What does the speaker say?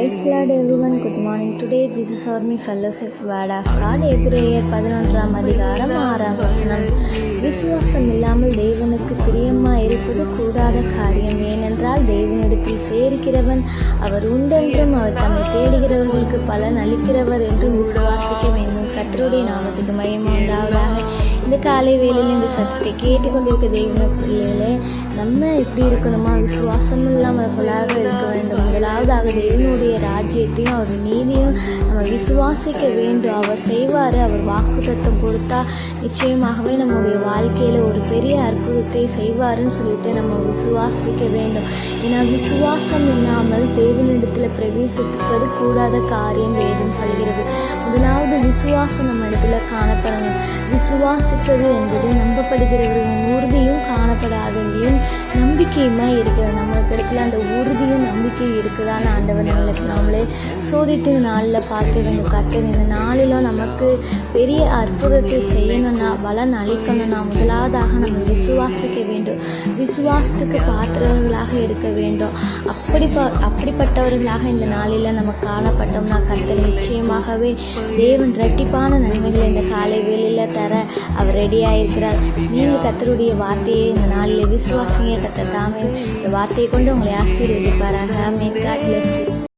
Praise Lord everyone. Good morning. Today Jesus or me fellowship word of God. எபிரேயர் 11 அதிகாரம் 6 வசனம். விசுவாசம் இல்லாமல் தேவனுக்கு பிரியமாய் இருப்பது கூடாத காரியம். ஏனென்றால் தேவனிடத்தில் சேர்க்கிறவன் அவர் உண்டென்றும் அவர் தம்மை தேடுகிறவர்களுக்கு பலன் அளிக்கிறவர் என்றும் விசுவாசிக்க வேண்டும். கர்த்தருடைய நாமத்துக்கு மகிமை உண்டாவதாக. இந்த காலை வேளையில் இந்த சத்தத்தை கேட்டுக்கொண்டிருக்க தேவன பிள்ளைகளே, நம்ம எப்படி இருக்கணுமா? விசுவாசம் இல்லாமர்களாக இருக்க வேண்டும். முதலாவதாக தேவனுடைய ராஜ்யத்தையும் அவர் நீதியும் நம்ம விசுவாசிக்க வேண்டும். அவர் செய்வார். அவர் வாக்கு தத்துவம் கொடுத்தா நிச்சயமாகவே நம்முடைய வாழ்க்கையில் ஒரு பெரிய அற்புதத்தை செய்வாருன்னு சொல்லிட்டு நம்ம விசுவாசிக்க வேண்டும். ஏன்னா விசுவாசம் இல்லாமல் தேவனிடத்தில் பிரவேசிப்பது கூடாத காரியம் வேதம் சொல்கிறது. முதலாவது விசுவாசம் நம்ம இடத்துல காணப்படணும். விசுவாசிப்பது என்பது நம்பப்படுகிறவர்களின் உறுதியும் காணப்படாதவர்களையும் நம்பிக்கையுமா இருக்கிறது. நம்மளுக்கு இடத்துல அந்த உறுதியும் நம்பிக்கையும் இருக்குதான்னு ஆண்டவர் நம்மளே சோதித்து நாளில் பார்க்க வேண்டும். கர்த்தர் இந்த நாளிலும் நமக்கு பெரிய அற்புதத்தை செய்யணும்னா, பலன் அளிக்கணும்னா முதலாவதாக நம்ம விசுவாசிக்க வேண்டும். விசுவாசத்துக்கு பாத்திரவர்களாக இருக்க வேண்டும். அப்படிப்பட்டவர்களாக இந்த நாளில் நம்ம காணப்பட்டோம்னா கர்த்தர் நிச்சயமாகவே தேவன் இரட்டிப்பான நன்மைகளை இந்த காலை வேளையில் தர அவர் ரெடியாக இருக்கிறார். நீங்கள் கர்த்தருடைய வார்த்தையை இந்த நாளில் விசுவாசிங்க. கர்த்தர் தாமே இந்த வார்த்தையை கொண்டு உங்களை ஆசீர்வதிப்பாராக. ஆமென். God bless you.